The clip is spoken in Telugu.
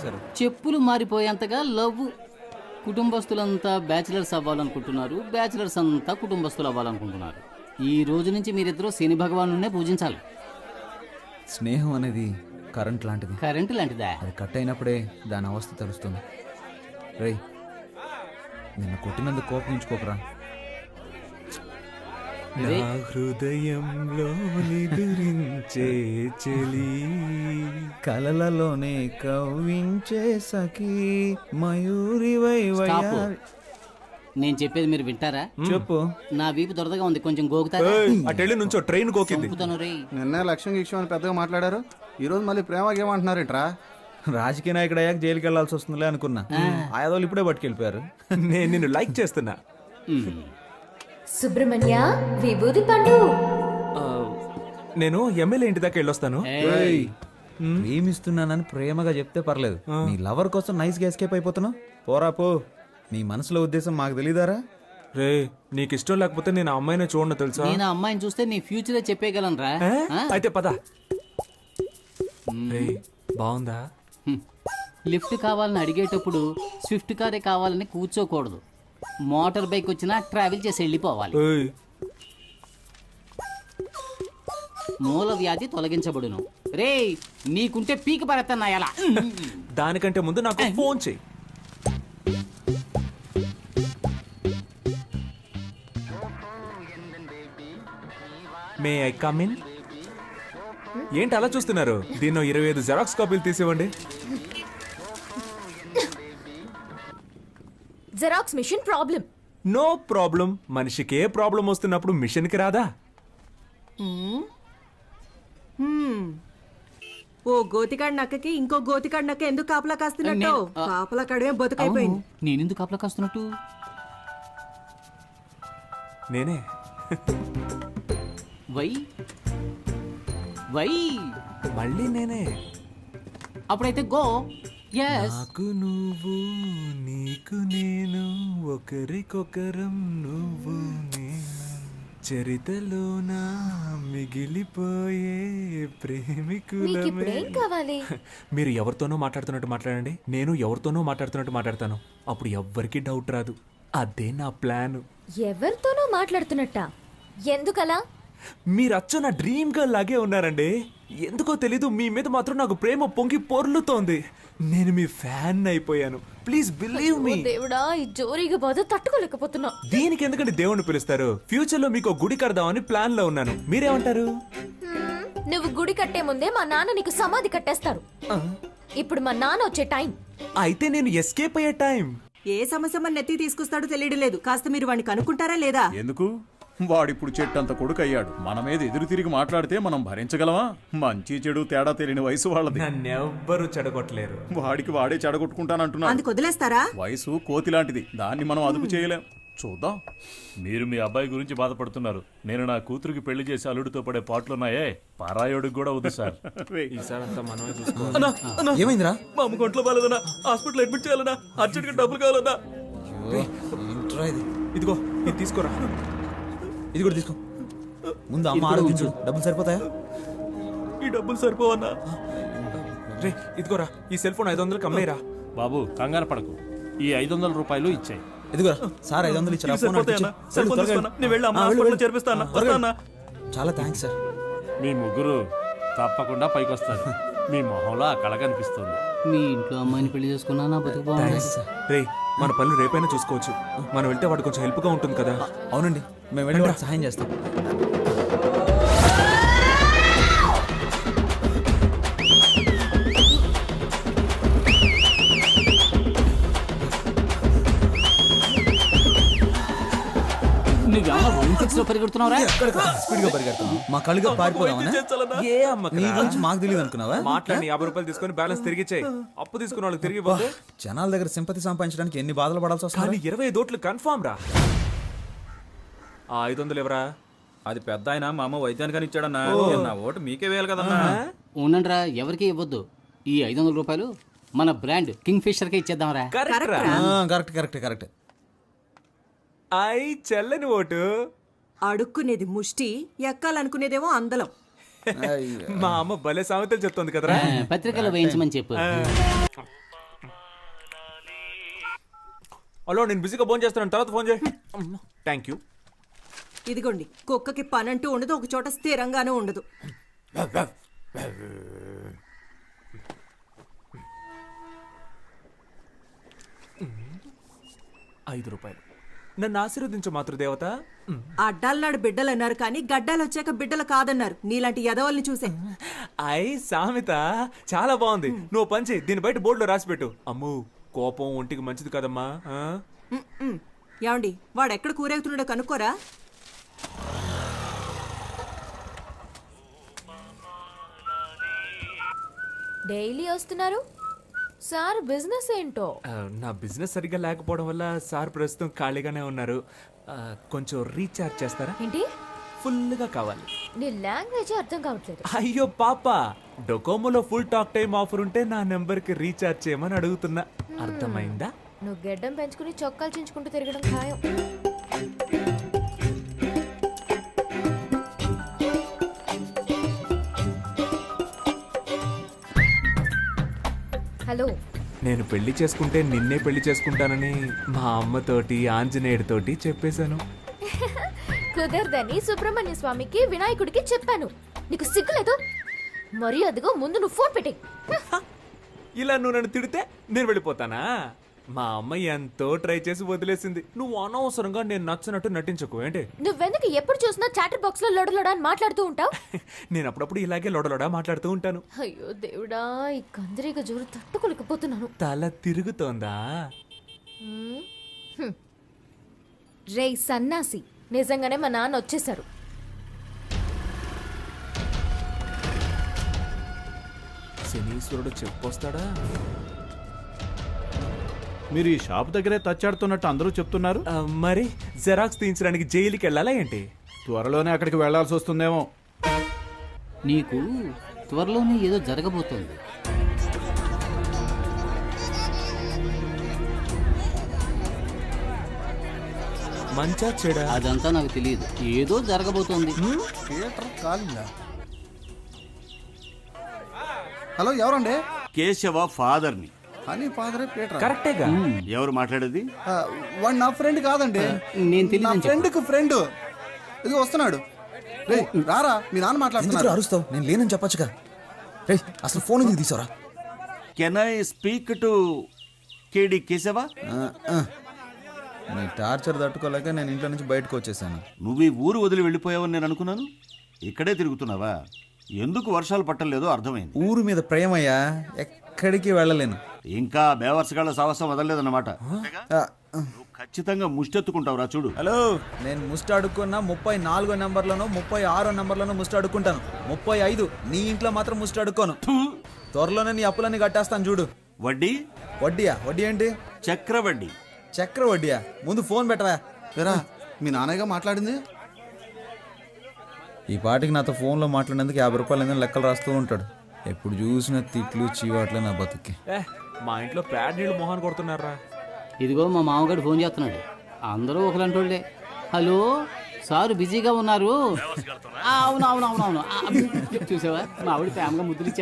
మానేశారు? చెప్పులు మారిపోయేంతగా లవ్. కుటుంబస్తులంతా బ్యాచిలర్స్ అవ్వాలనుకుంటున్నారు, బ్యాచిలర్స్ అంతా కుటుంబస్తులు అవ్వాలనుకుంటున్నారు. ఈ రోజు నుంచి మీరిద్దరూ శని భగవానునే పూజించాలి. స్నేహం అనేది కరెంట్ లాంటిది. కరెంటు లాంటిదా? అది కట్ అయినప్పుడే దాని అవస్థ తెలుస్తుంది. రేయ్, నిన్ను కొట్టినందుకు కోపగించుకోకరా. రే, హృదయంలో నిదురించే చెలి కలలలోనే కవ్వించే సఖీ మయూరి స్టాప్. నేను చెప్పేది మీరు వింటారా? చెప్పు. నా వీపు దొరదగా ఉంది, కొంచెం గోకుతారా? అటెళ్ళి నుంచో ట్రైన్ కోకింది. చంపుతాను రే. నిన్న లక్ష్యం గిక్ష్యం అని పెద్దగా మాట్లాడారు, ఈ రోజు మళ్ళీ ప్రేమ గేమంటున్నారేంట్రా? రాజకీయ నాయకుడు అయ్యాక జైలుకి వెళ్లాల్సి వస్తుందిలే అనుకున్నా. ఆయాదోళ్ళు ఇప్పుడే పట్టుకెళ్ళిపోయారు. నేను నిన్ను లైక్ చేస్తున్నా. సుబ్రహ్మణ్య విభూది పండు. ఆ, నేను ఎమ్మెల్యే ఇంటి దాకా వెళ్ళొస్తాను. ఏయ్, ప్రేమిస్తున్నానని ప్రేమగా చెప్తే పర్లేదు, నీ లవర్ కోసం నైస్ గా ఎస్కేప్ అయిపోతున్నావు. పోరా పో. నీ మనసులో ఉద్దేశం మాకు తెలీదారా? రే, నీకు ఇష్టం లేకపోతే నేను ఆ అమ్మాయిని చూడను తెలుసా? నేను ఆ అమ్మాయిని చూస్తే నీ ఫ్యూచరే చెప్పేయగలను రా. అయితే పద. రే, బాగుందా? లిఫ్ట్ కావాలని అడిగేటప్పుడు స్విఫ్ట్ కారే కావాలని కూర్చోకూడదు. మోటార్ బైక్ వచ్చినా ట్రావెల్ చేసి వెళ్ళిపోవాలి. ఏయ్, మూల వ్యాధి తొలగించబడును. రే, నీకుంటే పీక పడతాను ఎలా? దానికంటే ముందు నాకు ఫోన్ చెయ్యి. May I come in? ఏంటి అలా చూస్తున్నారు? దీన్నో 25 జెరాక్స్ కాపీలు తీసివ్వండి. Xerox machine problem. No problem. మనిషికి ఏ ప్రాబ్లం వస్తున్నప్పుడు మిషన్కి రాదా? ఓ గోతికాడి నక్కకి ఇంకో గోతికాడి నక్క ఎందుకు కాపలా కాస్తున్నట్టు? కాపలా కాడమే బతుకైపోయింది. నేనెందుకు కాపలా కాస్తున్నట్టు? నేనే. వై వై మళ్ళీ నేనే. అప్పుడైతే గో. ఎస్. నాకు నువ్వు, నీకు నేను, ఒకరికొకరం నువ్వు నేను, చరితలోన మిగిలిపోయే ప్రేమికులమే. మీకిప్పుడేం కావాలి? మీరు ఎవరితోనో మాట్లాడుతున్నట్టు మాట్లాడండి, నేను ఎవరితోనో మాట్లాడుతున్నట్టు మాట్లాడతాను. అప్పుడు ఎవ్వరికి డౌట్ రాదు. అదే నా ప్లాన్. ఎవరితోనో మాట్లాడుతున్నట్టా? ఎందుకలా? మీరు అచ్చ నా డ్రీమ్ గర్ల్ లాగే ఉన్నారండి. ఎందుకో తెలీదు, మీ మీద మాత్రం నాకు ప్రేమ పొంగి పొర్లుతోంది. నేను మీ ఫ్యాన్ అయిపోయాను. Please believe me. దేవుడా, ఈ జోరీగా బాధ తట్టుకోలేకపోతున్నా. దీనికి ఎందుకంటే దేవుణ్ణి పిలుస్తారు? ఫ్యూచర్ లో మీకు గుడి కడదామని ప్లాన్ లో ఉన్నాను. మీరేమంటారు? నువ్వు గుడి కట్టే ముందే మా నాన్న నీకు సమాధి కట్టేస్తారు. ఇప్పుడు మా నాన్న వచ్చే టైం. అయితే నేను ఎస్కేప్ అయ్యే టైం. ఏ సమస్య మన నెత్తి తీసుకొస్తాడో తెలియడం లేదు. కాస్త మీరు వాడిని కనుక్కుంటారా లేదా? ఎందుకు? వాడిప్పుడు చెట్టంత కొడుకు అయ్యాడు. మన మీద ఎదురు తిరిగి మాట్లాడితే మనం భరించగలమా? మంచి చెడు తేడా తెలియని వయసు వాళ్ళది. నన్నెవ్వరూ చెడగొట్టలేరు. వాడికి వాడే చెడగొట్టుకుంటానంటున్నాడు. అందుకు వదిలేస్తారా? వయసు కోతి లాంటిది, దాన్ని మనం అదుపు చేయలేం. చూద్దాం. మీరు మీ అబ్బాయి గురించి బాధపడుతున్నారు. నేను నా కూతురికి పెళ్లి చేసి అల్లుడితో పడే పాటలున్నాయే, పారాయోడికి కూడా వద్దు సార్. ఈసారి అంతా మనమే చూసుకోవాలి. ఏమైందిరా? మా అమ్మ కొంట్లో బాలేదన్నా, హాస్పిటల్ అడ్మిట్ చేయాలన్నా, అర్జెంట్ గా డబ్బులు కావాలన్నా. ఏంట్రా ఇది? ఇదిగో, ఇది తీసుకోరా. ఇది కూడా తీసుకో. ముందు అమ్మ ఆరోగించు. డబ్బులు సరిపోతాయా? ఈ డబ్బులు సరిపోవన్నా? రే, ఇదిగోరా, ఈ సెల్ ఫోన్ 500కి అమ్మేరా. బాబు కంగారు పడకు, ఈ 500 రూపాయలు ఇచ్చాయి. ఇదిగోరా సార్, 500 ఇచ్చారా? ఫోన్ అడిగిచ్చి. చాలా థ్యాంక్స్ సార్. మీ ముగ్గురు తప్పకుండా పైకొస్తారు. మీ మొహంలో ఆ కళ కనిపిస్తుంది. మీ ఇంట్లో అమ్మాయిని పెళ్లి చేసుకున్నా నా బతుకు బాగుంది. రే, మన పనులు రేపైనా చూసుకోవచ్చు. మనం వెళ్తే వాడు కొంచెం హెల్ప్ గా ఉంటుంది కదా. అవునండి, మేము వెళ్ళి వాడికి సహాయం చేస్తాం. నువ్వేమన్నా ఒలింపిక్స్ లో పరిగెడుతున్నావురా? స్పీడ్ గా పరిగెడతాం. మా కళ్ళుగా పారిపోదామని. ఏ అమ్మకి నీ గురించి మాకు తెలియదు అనుకున్నావా? మాట్లాడి 50 రూపాయలు తీసుకొని బ్యాలెన్స్ తిరిగి ఇచ్చేయి. అప్పు తీసుకున్న వాళ్ళకి తిరిగి ఇవ్వద్దు. జనాల దగ్గర సింపతి సంపాదించడానికి ఎన్ని బాధలు పడాల్సి వస్తుంది. కానీ 25 ఓట్లు కన్ఫామ్ రా. ఆ 500 ఎవరా? అది పెద్ద ఆయన మా అమ్మ వైద్యానికని ఇచ్చాడన్నా. నా ఓటు మీకే వేయాలి కదన్నా. ఉండండిరా, ఎవరికి ఇవ్వద్దు. ఈ 500 రూపాయలు మన బ్రాండ్ కింగ్ ఫిషర్ కే ఇచ్చేద్దాంరా. Correct correct correct. ఐ చెల్లని ఓటు. అడుక్కునేది ముష్టి, ఎక్కాలనుకునేదేమో అందలం. మా అమ్మ భలే సామెతలు చెప్తుంది కదరా. పత్రికలో వేయించమని చెప్పు. హలో నేను బిజీగా ఫోన్ చేస్తాను, తర్వాత ఫోన్ చేయి. Thank you. ఇదిగోండి, కుక్కకి పనంటూ ఉండదు, ఒక చోట స్థిరంగానూ ఉండదు. 5 రూపాయలు. నన్ను ఆశీర్వదించు మాతృదేవత. అడ్డాలనాడు బిడ్డలు అన్నారు కానీ గడ్డాలు వచ్చాక బిడ్డలు కాదన్నారు. నీలాంటి యదవల్ని చూసే. సామెత చాలా బాగుంది. నువ్వు పంచి దీని బయట బోర్డులో రాసి పెట్టు. అమ్ము, కోపం ఒంటికి మంచిది కదమ్మా. ఏమండి, వాడు ఎక్కడ కూరేగుతున్నాడో కనుక్కోరా. డైలీ వస్తున్నారు సార్, బిజినెస్ ఏంటో? నా బిజినెస్ సరిగ్గా లేకపోవడం వల్ల సార్ ప్రస్తుతం ఖాళీగానే ఉన్నారు. కొంచెం రీఛార్జ్ చేస్తారా? ఏంటి? ఫుల్గా కావాలి. నీ లాంగ్వేజ్ అర్థం కావట్లేదు. అయ్యో పాప, డొకోమోలో ఫుల్ టాక్ టైం ఆఫర్ ఉంటే నా నెంబర్కి రీఛార్జ్ చేయమని అడుగుతున్నా. అర్థమైందా? నువ్వు గెడ్డం పెంచుకుని చొక్కాలు చించుకుంటూ తిరగడం ఖాయం. హలో, నేను పెళ్లి చేసుకుంటే నిన్నే పెళ్లి చేసుకుంటానని మా అమ్మతోటి ఆంజనేయుడితోటి చెప్పేశాను. కుదరదని సుబ్రహ్మణ్య స్వామికి వినాయకుడికి చెప్పాను. నీకు సిగ్గులేదు? మరి అదిగో ముందు నువ్వు ఫోన్ పెట్టి. ఇలా నువ్వు నన్ను తిడితే నేను వెళ్ళిపోతానా? మా అమ్మ ఎంతో ట్రై చేసి వదిలేసింది. నువ్వు అనవసరంగా నేను నచ్చినట్టు నటించకు. ఏంటి? నువ్వెందుకు ఎప్పుడు చూసినా చాటర్ బాక్స్ లో లొడలొడ అని మాట్లాడుతూ ఉంటావు? నేను అప్పుడప్పుడు ఇలాగే లొడలొడ మాట్లాడుతూ ఉంటాను. అయ్యో దేవుడా, ఈ కందిరీగ జోరు తట్టుకోలేకపోతున్నాను. తల తిరుగుతోందా? రేయ్ సన్నాసి, నిజంగానే మా నాన్న వచ్చేసారు. శనీశ్వరుడు చెప్పొస్తాడా? మీరు ఈ షాప్ దగ్గరే తచ్చాడుతున్నట్టు అందరూ చెప్తున్నారు. మరి జెరాక్స్ తీయించడానికి జైలుకి వెళ్ళాలా ఏంటి? త్వరలోనే అక్కడికి వెళ్లాల్సి వస్తుందేమో. నీకు త్వరలోనే ఏదో జరగబోతోంది. మంచా చెడా? అదంతా నాకు తెలియదు. ఏదో జరగబోతోంది. హలో, ఎవరండి? కేశవ ఫాదర్ని. అని ఫాదరే పీటర్. కరెక్టేగా. ఎవరు మాట్లాడేది? వాడు నా ఫ్రెండ్ కాదండి, నేను నా తెలియదు. ఫ్రెండ్కి ఫ్రెండ్. ఇది వస్తున్నాడు. రే రారా, మీ నాన్న ఎందుకు మాట్లాడుతున్నారు. అరుస్తావు? నేను లేనని చెప్పొచ్చుగా. రే, అసలు ఫోన్ ఎందుకు తీసారా? కెన్ ఐ స్పీక్ టు కేడి కేశవ? నీ టార్చర్ తట్టుకోలేక నేను ఇంట్లో నుంచి బయటకు వచ్చేసాను. నువ్వు ఈ ఊరు వదిలి వెళ్ళిపోయావని నేను అనుకున్నాను. ఇక్కడే తిరుగుతున్నావా? ఎందుకు వర్షాలు పట్టలేదో అర్థమైంది. ఊరు మీద ప్రేమయ్యా, ఎక్కడికి వెళ్ళలేను. ఇంకా బేవర్సగాళ్ళ సాహసం వదలలేదన్నమాట. నువ్వు ఖచ్చితంగా ముష్టెత్తుకుంటావురా చూడు. హలో, నేను ముస్ట్ అడుక్కున్నా 34 నెంబర్లను 36 నెంబర్లను ముస్ట్ అడుక్కుంటాను. 35 నీ ఇంట్లో మాత్రం ముస్ట్ అడుక్కోను. త్వరలోనే నీ అప్పులన్నీ కట్టేస్తాను చూడు. వడ్డీ? వడ్డీయా? వడ్డీ ఏంటి? చక్రవడ్డీ. చక్ర వడ్డీయా? ముందు ఫోన్ పెట్టవా. రా, మీ నాన్నగా మాట్లాడింది. ఈ పాటికి నాతో ఫోన్లో మాట్లాడేందుకు 50 రూపాయలు ఏదైనా లెక్కలు రాస్తూ ఉంటాడు. ఎప్పుడు చూసిన తిట్లు చీవాట్లే నా బతుక్కి. మా ఇంట్లో ప్యాడ్ నీళ్ళు మొహాన్ని కొడుతున్నారా? ఇదిగో మా మామగారు ఫోన్ చేస్తున్నాడు. అందరూ ఒకలంటోళ్ళే. హలో సార్, బిజీగా ఉన్నారు? అవునవునవునవును. చూసావా, మా ఆవిడ ప్రేమగా ముద్దులు ఇచ్చేస్తుంది.